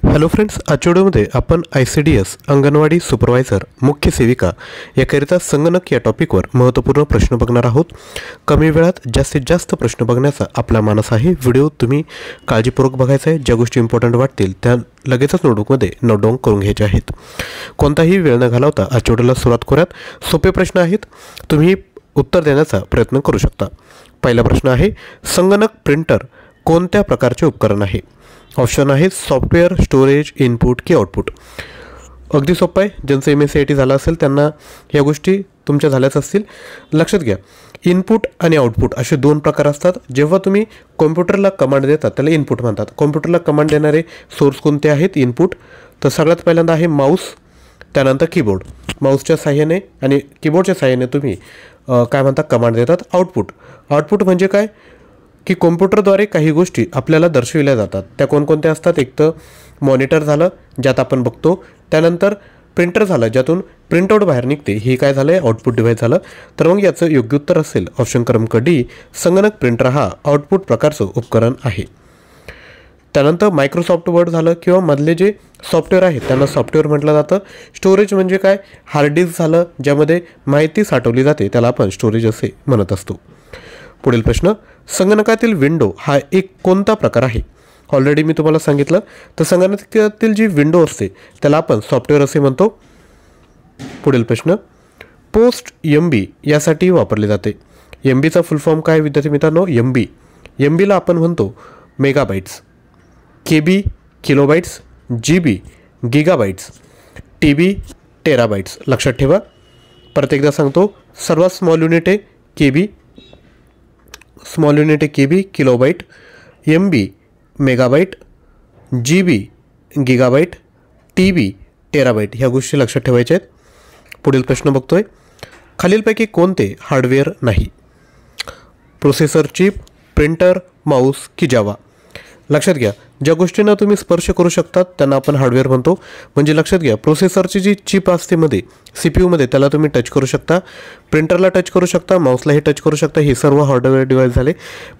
Hello friends, आजच्या व्हिडिओमध्ये आपण ICDS अंगणवाडी सुपरवायझर मुख्य सेविका याकरिता संगणक या टॉपिकवर महत्त्वपूर्ण प्रश्न बघणार आहोत. कमी वेळात जास्तीत जास्त प्रश्न बघण्याचा आपला मानस आहे. व्हिडिओ तुम्ही काळजीपूर्वक बघायचा आहे. ज्या गोष्टी इम्पॉर्टंट वाटतील त्या लगेचच नोटबुकमध्ये नोट डाऊन करून घ्यायच्या आहेत. कोणताही वेळ न घालवता आजच्या व्हिडिओला सुरुवात करूयात. सोपे प्रश्न आहेत, तुम्ही उत्तर देण्याचा प्रयत्न करू शकता. पहिला प्रश्न आहे, संगणक प्रिंटर कोणत्या प्रकारचे उपकरण आहे? ऑप्शन आहे सॉफ्टवेअर, स्टोरेज, इनपुट की आउटपुट. अगदी सोपं आहे. ज्यांचं MSc झालं असेल त्यांना या गोष्टी तुमच्या झाल्याच असतील. लक्षात घ्या, इनपुट आणि आउटपुट असे दोन प्रकार असतात. जेव्हा तुम्ही कॉम्प्युटरला कमांड देतात त्याला इनपुट म्हणतात. कॉम्प्युटरला कमांड देणारे सोर्स कोणते आहेत? इनपुट. तर सगळ्यात पहिल्यांदा आहे माऊस, त्यानंतर कीबोर्ड. माऊसच्या साह्याने आणि कीबोर्डच्या साह्याने तुम्ही काय म्हणता कमांड देतात. आउटपुट म्हणजे काय की कॉम्प्युटरद्वारे काही गोष्टी आपल्याला दर्शविल्या जातात. त्या कोणकोणत्या असतात? एक तर मॉनिटर झालं ज्यात आपण बघतो, त्यानंतर प्रिंटर झालं ज्यातून प्रिंटआउट बाहेर निघते, हे काय झालं आहे? आउटपुट डिव्हाइस झालं. तर मग याचं योग्य उत्तर असेल ऑप्शन क्रमांक डी, संगणक प्रिंटर हा आउटपुट प्रकारचं उपकरण आहे. त्यानंतर मायक्रोसॉफ्ट वर्ड झालं किंवा मधले जे सॉफ्टवेअर आहेत त्यांना सॉफ्टवेअर म्हटलं जातं. स्टोरेज म्हणजे काय? हार्ड डिस्क झालं ज्यामध्ये माहिती साठवली जाते, त्याला आपण स्टोरेज असे म्हणत असतो. पुढील प्रश्न, संगणकातील विंडो हा एक कोणता प्रकार आहे? ऑलरेडी मी तुम्हाला सांगितलं. तर संगणकातील जी विंडो असते त्याला आपण सॉफ्टवेअर असे म्हणतो. पुढील प्रश्न, पोस्ट MB यासाठी वापरले जाते. MBचा फुल फॉर्म काय विद्यार्थी मित्रांनो? MBला आपण म्हणतो मेगाबाईट्स, KB किलोबाईट्स, GB गिगाबाईट्स, TB टेराबाईट्स. लक्षात ठेवा. परत एकदा सांगतो, सर्वात स्मॉल युनिट आहे KB, स्मॉल युनिट आहे KB kilobyte, MB megabyte, GB गिगाबाईट, TB टेराबाईट. ह्या गोष्टी लक्षात ठेवायच्या आहेत. पुढील प्रश्न बघतोय, खालीलपैकी कोणते हार्डवेअर नाही? प्रोसेसर, चिप, प्रिंटर, माऊस की जावा? लक्षात घ्या, ज्या गोष्टींना तुम्ही स्पर्श करू शकतात त्यांना आपण हार्डवेअर म्हणतो. म्हणजे लक्षात घ्या, प्रोसेसरची जी चिप असते मध्ये CPU मध्ये त्याला तुम्ही टच करू शकता, प्रिंटरला टच करू शकता, माऊसलाही टच करू शकता. हे सर्व हार्डवेअर डिव्हाइस झाले.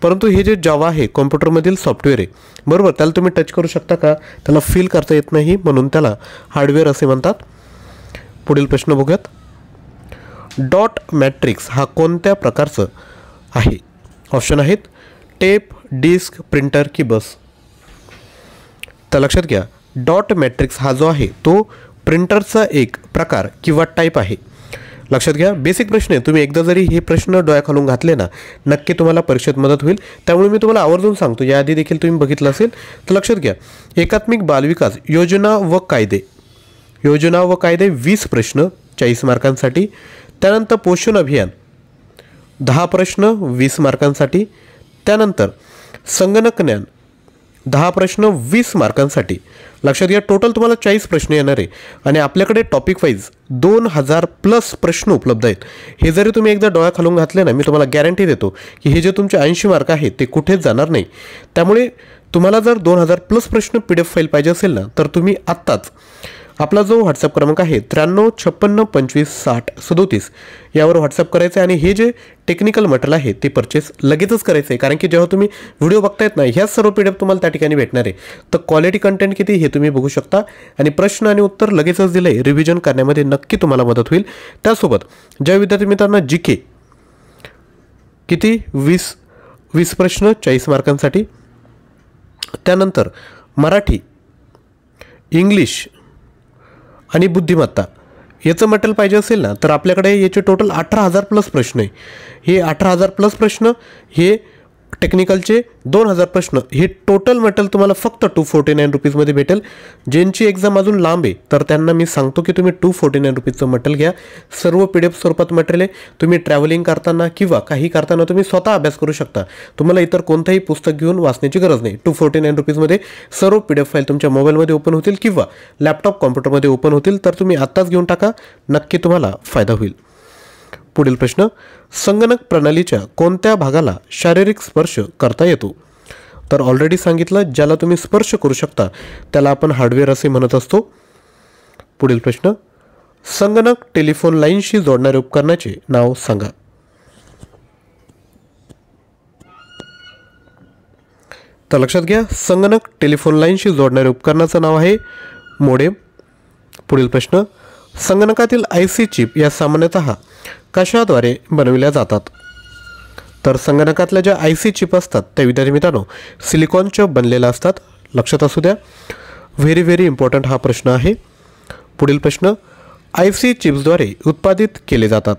परंतु हे जे जावा आहे कॉम्प्युटरमधील सॉफ्टवेअर आहे, बरोबर, त्याला तुम्ही टच करू शकता का? त्याला फील करता येत नाही, म्हणून त्याला हार्डवेअर असे म्हणतात. पुढील प्रश्न बघूयात, डॉट मॅट्रिक्स हा कोणत्या प्रकारचं आहे? ऑप्शन आहेत टेप, डिस्क, प्रिंटर की बस. तर लक्षात घ्या, डॉट मॅट्रिक्स हा जो आहे तो प्रिंटरचा एक प्रकार किंवा टाईप आहे. लक्षात घ्या, बेसिक प्रश्न आहे. तुम्ही एकदा जरी हे प्रश्न डोळ्याखालून घातले ना, नक्की तुम्हाला परीक्षेत मदत होईल. त्यामुळे मी तुम्हाला आवर्जून सांगतो, याआधी देखील तुम्ही बघितलं असेल. तर लक्षात घ्या, एकात्मिक बालविकास योजना व कायदे 20 प्रश्न 40 मार्कांसाठी. त्यानंतर पोषण अभियान 10 प्रश्न 20 मार्कांसाठी. त्यानंतर संगणक ज्ञान 10 प्रश्न 20 मार्कांसाठी. लक्षात घ्या, टोटल तुम्हाला 40 प्रश्न येणार आहे आणि आपल्याकडे टॉपिक वाईज 2000+ प्रश्न उपलब्ध आहेत. हे जरी तुम्ही एकदा डोळ्याखालून घातले ना, मी तुम्हाला गॅरंटी देतो की हे जे तुमचे 80 मार्क आहेत ते कुठेच जाणार नाही. त्यामुळे तुम्हाला जर 2000+ प्रश्न PDF फाईल पाहिजे असेल ना, तर तुम्ही आत्ताच आपला जो व्हॉट्सअप क्रमांक आहे 9356256037 यावर व्हॉट्सअप करायचं आहे. आणि हे जे टेक्निकल मटेरियल आहे ते परचेस लगेचच करायचं आहे. कारण की जेव्हा तुम्ही व्हिडिओ बघतायत ना, ह्याच सर्व PDF तुम्हाला त्या ठिकाणी भेटणार आहे. तर क्वालिटी कंटेंट किती हे तुम्ही बघू शकता. आणि प्रश्न आणि उत्तर लगेचच दिलं आहे, रिव्हिजन करण्यामध्ये नक्की तुम्हाला मदत होईल. त्यासोबत ज्या विद्यार्थी मित्रांना GK किती 20 प्रश्न 40 मार्कांसाठी. त्यानंतर मराठी, इंग्लिश आणि बुद्धिमत्ता याचं मटेरियल पाहिजे असेल ना, तर आपल्याकडे याचे टोटल 18,000+ प्रश्न आहे. हे 18,000+ प्रश्न, हे टेक्निकलचे 2,000 प्रश्न, हे टोटल मटेरियल तुम्हाला फक्त 249 रुपीजमध्ये भेटेल. ज्यांची एक्झाम अजून लांब आहे तर त्यांना मी सांगतो की तुम्ही 249 रुपीजचं मटेरियल घ्या. सर्व PDF स्वरूपात मटेरियल आहे. तुम्ही ट्रॅव्हलिंग करताना किंवा काही करताना तुम्ही स्वतः अभ्यास करू शकता. तुम्हाला इतर कोणतंही पुस्तक घेऊन वाचण्याची गरज नाही. 249 रुपीजमध्ये सर्व PDF फाईल तुमच्या मोबाईलमध्ये ओपन होतील किंवा लॅपटॉप कॉम्प्युटरमध्ये ओपन होतील. तर तुम्ही आत्ताच घेऊन टाका, नक्की तुम्हाला फायदा होईल. पुढील प्रश्न, संगणक प्रणालीच्या कोणत्या भागाला शारीरिक स्पर्श करता येतो? तर ऑलरेडी सांगितलं, ज्याला तुम्ही स्पर्श करू शकता त्याला आपण हार्डवेअर असे म्हणत असतो. पुढील प्रश्न, संगणक टेलिफोन लाईनशी जोडणाऱ्या उपकरणाचे नाव सांगा. तर लक्षात घ्या, संगणक टेलिफोन लाईनशी जोडणाऱ्या उपकरणाचं नाव आहे मोडेम. पुढील प्रश्न, संगणकातील IC चिप या सामान्यतः कशाद्वारे बनविल्या जातात? तर संगणकातल्या ज्या IC चिप असतात त्या विद्यार्थी मित्रांनो सिलिकॉनच्या बनलेल्या असतात. लक्षात असू द्या, व्हेरी इम्पॉर्टंट हा प्रश्न आहे. पुढील प्रश्न, IC चिप्सद्वारे उत्पादित केले जातात.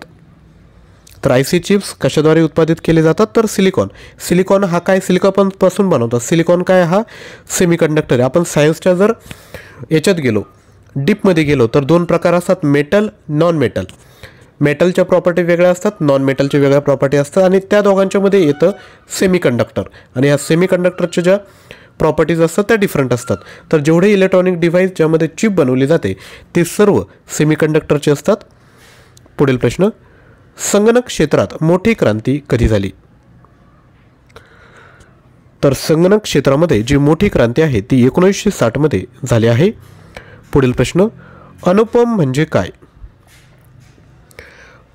तर IC चिप्स कशाद्वारे उत्पादित केले जातात? तर सिलिकॉन हा काय, सिलिकॉनपासून बनवतात. सिलिकॉन काय, हा सेमीकंडक्टर आहे. आपण सायन्सच्या जर याच्यात गेलो, डीपमध्ये गेलो तर दोन प्रकार असतात, मेटल, नॉन मेटल. मेटलच्या प्रॉपर्टी वेगळ्या असतात, नॉन मेटलच्या वेगळ्या प्रॉपर्टी असतात आणि त्या दोघांच्यामध्ये येतं सेमीकंडक्टर. आणि ह्या सेमीकंडक्टरच्या ज्या प्रॉपर्टीज असतात त्या डिफरंट असतात. तर जेवढे इलेक्ट्रॉनिक डिव्हाइस ज्यामध्ये चिप बनवली जाते ते सर्व सेमीकंडक्टरचे असतात. पुढील प्रश्न, संगणक क्षेत्रात मोठी क्रांती कधी झाली? तर संगणक क्षेत्रामध्ये जी मोठी क्रांती आहे ती 1960 मध्ये झाली आहे. पुढील प्रश्न, अनुपम म्हणजे काय?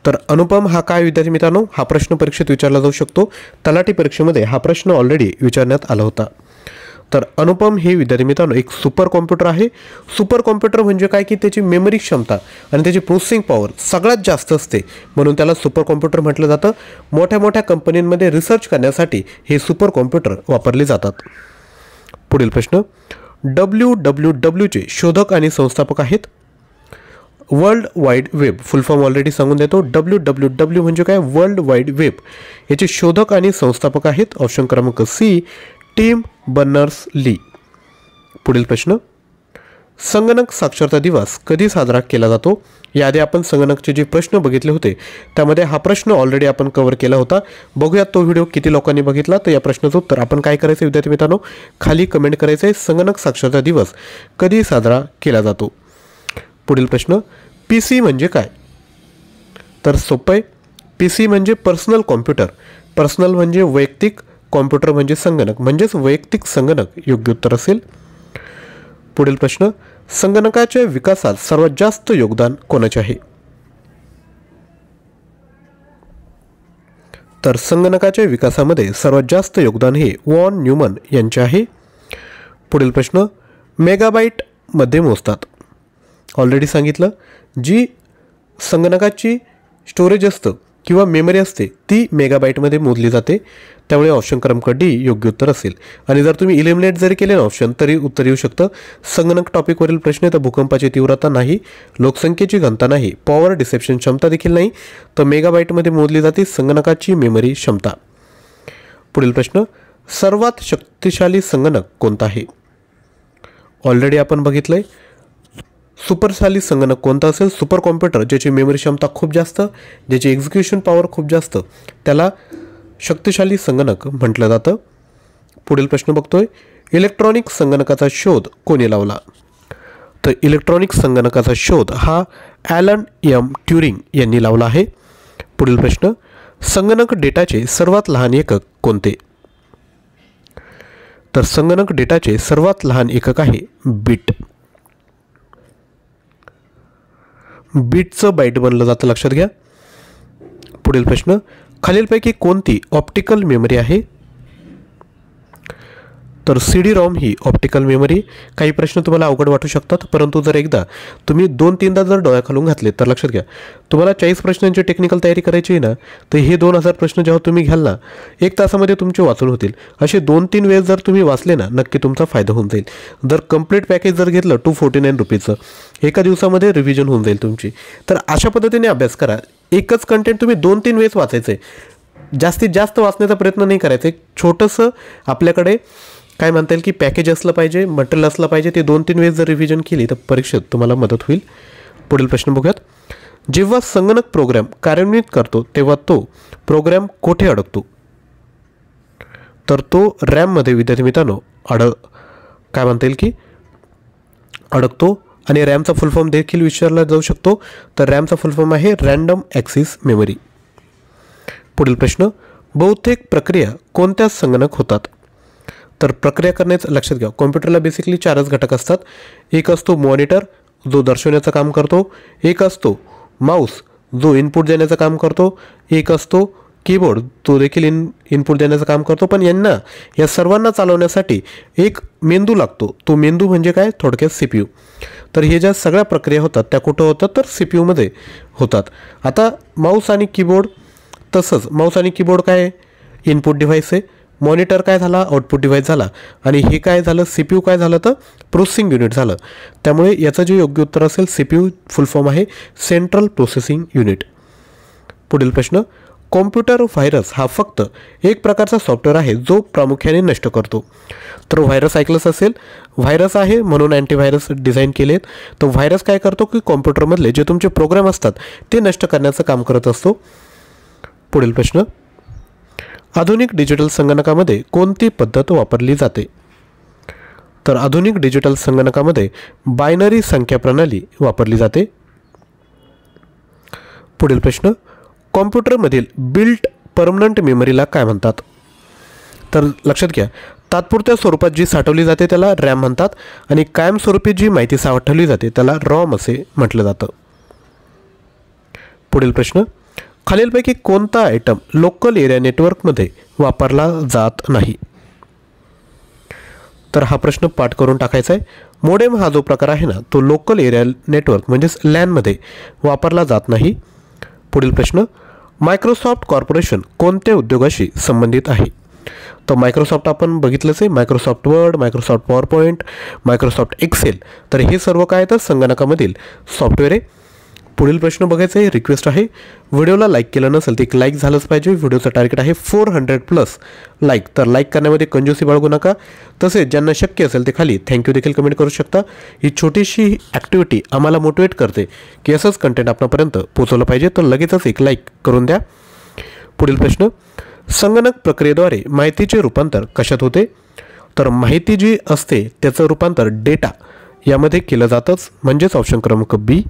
तर अनुपम हा काय विद्यार्थी मित्रांनो, हा प्रश्न परीक्षेत विचारला जाऊ शकतो. तलाठी परीक्षेमध्ये हा प्रश्न ऑलरेडी विचारण्यात आला होता. तर अनुपम हे विद्यार्थी मित्रांनो एक सुपर कॉम्प्युटर आहे. सुपर कॉम्प्युटर म्हणजे काय की त्याची मेमरी क्षमता आणि त्याची प्रोसेसिंग पॉवर सगळ्यात जास्त असते, म्हणून त्याला सुपर कॉम्प्युटर म्हटलं जातं. मोठ्या कंपन्यांमध्ये रिसर्च करण्यासाठी हे सुपर कॉम्प्युटर वापरले जातात. पुढील प्रश्न, WWWचे शोधक आणि संस्थापक आहेत? वर्ल्ड वाईड वेब फुल फॉर्म ऑलरेडी सांगून देतो. WWW म्हणजे काय, वर्ल्ड वाईड वेब. याचे शोधक आणि संस्थापक आहेत ऑप्शन क्रमांक C, टिम बर्नर्स-ली. पुढील प्रश्न, संगणक साक्षरता दिवस कधी साजरा केला जातो? याआधी आपण संगणकचे जे प्रश्न बघितले होते त्यामध्ये हा प्रश्न ऑलरेडी आपण कव्हर केला होता. बघूयात तो व्हिडिओ किती लोकांनी बघितला. तर या प्रश्नाचं उत्तर आपण काय करायचं विद्यार्थी मित्रांनो, खाली कमेंट करायचं आहे, संगणक साक्षरता दिवस कधी साजरा केला जातो. पुढील प्रश्न, PC म्हणजे काय? तर सोपं आहे, PC म्हणजे पर्सनल कॉम्प्युटर. पर्सनल म्हणजे वैयक्तिक, कॉम्प्युटर म्हणजे संगणक, म्हणजेच वैयक्तिक संगणक योग्य उत्तर असेल. पुढील प्रश्न, संगणकाच्या विकासात सर्वात जास्त योगदान कोणाचे आहे? तर संगणकाच्या विकासामध्ये सर्वात जास्त योगदान हे वॉन न्यूमन यांचे आहे. पुढील प्रश्न, मेगाबाईट मध्ये मोजतात. ऑलरेडी सांगितलं, जी संगणकाची स्टोरेज असतं किंवा मेमरी असते ती मेगाबाईटमध्ये मोजली जाते. त्यामुळे ऑप्शन क्रमांक D योग्य उत्तर असेल. आणि जर तुम्ही इलिमिनेट जरी केले ना ऑप्शन तरी उत्तर येऊ शकतं. संगणक टॉपिकवरील प्रश्न तर भूकंपाची तीव्रता नाही, लोकसंख्येची घनता नाही, पॉवर डिसेप्शन क्षमता देखील नाही, तर मेगाबाईटमध्ये मोजली जाते संगणकाची मेमरी क्षमता. पुढील प्रश्न, सर्वात शक्तिशाली संगणक कोणता आहे? ऑलरेडी आपण बघितलंय, सुपरशाली संगणक कोणता असेल? सुपर कॉम्प्युटर ज्याची मेमरी क्षमता खूप जास्त, ज्याची एक्झिक्युशन पॉवर खूप जास्त, त्याला शक्तिशाली संगणक म्हटलं जातं. पुढील प्रश्न बघतोय, इलेक्ट्रॉनिक संगणकाचा शोध कोणी लावला? तर इलेक्ट्रॉनिक संगणकाचा शोध हा ॲलन एम ट्युरिंग यांनी लावला आहे. पुढील प्रश्न, संगणक डेटाचे सर्वात लहान एकक कोणते? तर संगणक डेटाचे सर्वात लहान एकक आहे बीट. बीटचं बाईट बनलं जातं, लक्षात घ्या. पुढील प्रश्न, खालीलपैकी कोणती ऑप्टिकल मेमरी आहे? तर CD-ROM ही ऑप्टिकल मेमरी. काही प्रश्न तुम्हाला अवघड वाटू शकतात, परंतु जर एकदा तुम्ही 2-3दा जर डोळ्याखालून घातले तर लक्षात घ्या, तुम्हाला 40 प्रश्नांची टेक्निकल तयारी करायची आहे ना, तर हे 2000 प्रश्न जेव्हा तुम्ही घ्याल ना, 1 तासामध्ये तुमचे वाचून होतील. असे 2-3 वेळेस जर तुम्ही वाचले ना, नक्की तुमचा फायदा होऊन जाईल. जर कंप्लीट पॅकेज जर घेतलं 249 रुपीचं, एका दिवसामध्ये रिव्हिजन होऊन जाईल तुमची. तर अशा पद्धतीने अभ्यास करा. एकच कंटेंट तुम्ही 2-3 वेळेस वाचायचं आहे, जास्तीत जास्त वाचण्याचा प्रयत्न नाही करायचा. एक छोटंसं आपल्याकडे काय म्हणता येईल की पॅकेज असलं पाहिजे, मटेरियल असलं पाहिजे. ते 2-3 वेळेस जर रिव्हिजन केली तर परीक्षेत तुम्हाला मदत होईल. पुढील प्रश्न बघूयात, जेव्हा संगणक प्रोग्रॅम कार्यान्वित करतो तेव्हा तो प्रोग्रॅम कोठे अडकतो? तर तो रॅममध्ये विद्यार्थी मित्रांनो काय म्हणता येईल की अडकतो. आणि रॅमचा फुल फॉर्म देखील विचारला जाऊ शकतो. तर रॅमचा फुल फॉर्म आहे रँडम ॲक्सेस मेमरी. पुढील प्रश्न, बहुतेक प्रक्रिया कोणत्या संगणक होतात? तर प्रक्रिया करण्याचं लक्षात घ्या, कॉम्प्युटरला बेसिकली 4च घटक असतात. एक असतो मॉनिटर जो दर्शवण्याचं काम करतो, एक असतो माऊस जो इनपुट देण्याचं काम करतो, एक असतो कीबोर्ड तो देखील इनपुट देण्याचं काम करतो, पण या सर्वांना चालवण्यासाठी एक मेंदू लागतो. तो मेंदू म्हणजे काय? थोडक्यात CPU. तर हे ज्या सगळ्या प्रक्रिया होतात त्या कुठं होतात? तर CPU मध्ये होतात. आता माऊस आणि कीबोर्ड, तसंच माऊस आणि कीबोर्ड काय आहे? इनपुट डिव्हाइस आहे. मॉनिटर काय झाला? आउटपुट डिव्हाइस झाला. आणि हे काय झालं? CPU काय झालं? तर प्रोसेसिंग युनिट झालं. त्यामुळे याचं जे योग्य उत्तर असेल, CPU फुल फॉर्म आहे सेंट्रल प्रोसेसिंग युनिट. पुढील प्रश्न, कॉम्प्युटर व्हायरस हा फक्त एक प्रकारचा सॉफ्टवेअर आहे जो प्रामुख्याने नष्ट करतो. तर व्हायरस ऐकलंच असेल, व्हायरस आहे म्हणून अँटीव्हायरस डिझाईन केलेत. तर व्हायरस काय करतो की कॉम्प्युटरमधले जे तुमचे प्रोग्राम असतात ते नष्ट करण्याचं काम करत असतो. पुढील प्रश्न, आधुनिक डिजिटल संगणकामध्ये कोणती पद्धत वापरली जाते? तर आधुनिक डिजिटल संगणकामध्ये बायनरी संख्या प्रणाली वापरली जाते. पुढील प्रश्न, कॉम्प्युटरमधील बिल्ट परमनंट मेमरीला काय म्हणतात? तर लक्षात घ्या, तात्पुरत्या स्वरूपात जी साठवली जाते त्याला रॅम म्हणतात आणि कायमस्वरूपी जी माहिती साठवली जाते त्याला रॉम असे म्हटलं जातं. पुढील प्रश्न, खालीलपैकी कोणता आयटम लोकल एरिया नेटवर्कमध्ये वापरला जात नाही? तर हा प्रश्न पाठ करून टाकायचा आहे. मोडेम हा जो प्रकार आहे ना, तो लोकल एरिया नेटवर्क म्हणजेच लॅनमध्ये वापरला जात नाही. पुढील प्रश्न, मायक्रोसॉफ्ट कॉर्पोरेशन कोणत्या उद्योगाशी संबंधित आहे? तर मायक्रोसॉफ्ट आपण बघितलंच आहे, Microsoft Word, Microsoft PowerPoint, Microsoft Excel. तर हे सर्व काय तर संगणकामधील सॉफ्टवेअर आहे. पुढील प्रश्न बघायचा आहे, रिक्वेस्ट आहे, व्हिडिओला लाईक केलं नसेल तर एक लाईक झालंच पाहिजे. व्हिडिओचं टार्गेट आहे 400+ लाईक. तर लाईक करण्यामध्ये कंजूसी बाळगू नका. तसेच ज्यांना शक्य असेल ते खाली थँक्यू देखील कमेंट करू शकता. ही छोटीशी ॲक्टिव्हिटी आम्हाला मोटिवेट करते की असंच कंटेंट आपणापर्यंत पोहोचवलं पाहिजे. तर लगेचच एक लाईक करून द्या. पुढील प्रश्न, संगणक प्रक्रियेद्वारे माहितीचे रूपांतर कशात होते? तर माहिती जी असते त्याचं रूपांतर डेटा यामध्ये केलं जातंच, म्हणजेच ऑप्शन क्रमांक बी.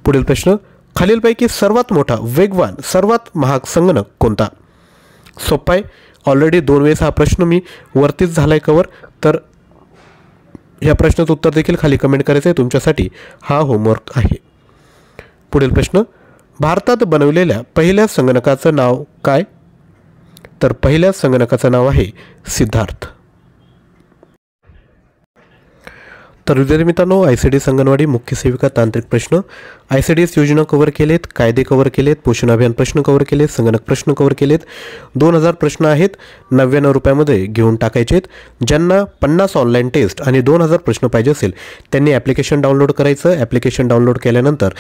पुढील प्रश्न, खालीलपैकी सर्वात मोठा, वेगवान, सर्वात महाग संगणक कोणता? सोपा आहे, ऑलरेडी 2 वेळेस हा प्रश्न मी वरतीच झाला आहे कवर. तर या प्रश्नाचं उत्तर देखील खाली कमेंट करायचं आहे, तुमच्यासाठी हा होमवर्क आहे. पुढील प्रश्न, भारतात बनवलेल्या पहिल्या संगणकाचं नाव काय? तर पहिल्या संगणकाचं नाव आहे सिद्धार्थ. तर विद्यार्थी मित्रांनो, ICDS अंगणवाडी मुख्य सेविका तांत्रिक प्रश्न, ICDS योजना कव्हर केलेत, कायदे कव्हर केलेत, पोषण अभियान प्रश्न कव्हर केलेत, संगणक प्रश्न कव्हर केलेत. 2000 प्रश्न आहेत, 99 रुपयामध्ये घेऊन टाकायचे आहेत. ज्यांना 50 ऑनलाईन टेस्ट आणि 2000 प्रश्न पाहिजे असेल त्यांनी ॲप्लिकेशन डाउनलोड करायचं. ॲप्लिकेशन डाउनलोड केल्यानंतर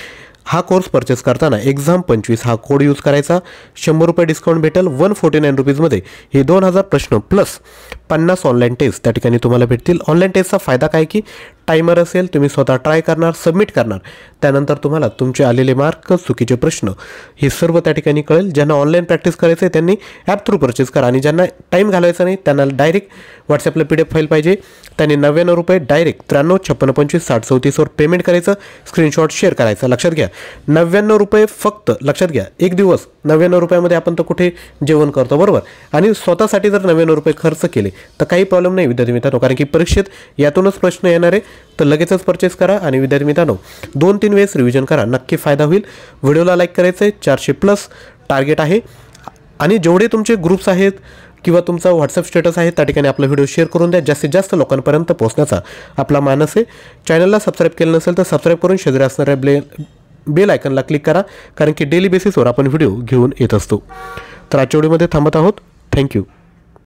हा कोर्स परचेस करताना exam25 हा कोड यूज करायचा. 100 रुपये डिस्काउंट भेटेल. 149 रुपीजमध्ये हे 2000 प्रश्न प्लस 50 ऑनलाईन टेस्ट त्या ठिकाणी तुम्हाला भेटतील. ऑनलाईन टेस्टचा फायदा काय की टायमर असेल, तुम्ही स्वतः ट्राय करणार, सबमिट करणार, त्यानंतर तुम्हाला तुमचे आलेले मार्क, चुकीचे प्रश्न हे सर्व त्या ठिकाणी कळेल. ज्यांना ऑनलाईन प्रॅक्टिस करायचं आहे त्यांनी ॲप थ्रू परचेस करा आणि ज्यांना टाईम घालवायचा नाही त्यांना डायरेक्ट व्हॉट्सॲपला PDF फाईल पाहिजे त्यांनी 99 रुपये डायरेक्ट 93 56 25 60 34वर पेमेंट करायचं, स्क्रीनशॉट शेअर करायचा. लक्षात घ्या, 99 रुपये फक्त. लक्षात घ्या, एक दिवस 99 रुपयामध्ये आपण तर कुठे जेवण करतो, बरोबर? आणि स्वतःसाठी जर 99 रुपये खर्च केले तर काही प्रॉब्लेम नाही विद्यार्थी मित्रांनो, कारण की परीक्षेत यातूनच प्रश्न येणार आहे. तर लगेचच परचेस करा आणि विद्यार्थी मित्रांनो 2-3 वेळेस रिव्हिजन करा, नक्की फायदा होईल. व्हिडिओला लाईक करायचं आहे, 400+ टार्गेट आहे. आणि जेवढे तुमचे ग्रुप्स आहेत किंवा तुमचा व्हॉट्सअप स्टेटस आहे त्या ठिकाणी आपला व्हिडिओ शेअर करून द्या. जास्तीत जास्त लोकांपर्यंत पोहोचण्याचा आपला मानस आहे. चॅनलला सबस्क्राईब केलं नसेल तर सबस्क्राईब करून शेजारी असणाऱ्या बेल आयकनला क्लिक करा, कारण की डेली बेसिसवर आपण व्हिडिओ घेऊन येत असतो. तर आजच्या व्हिडिओमध्ये थांबत आहोत. थँक्यू.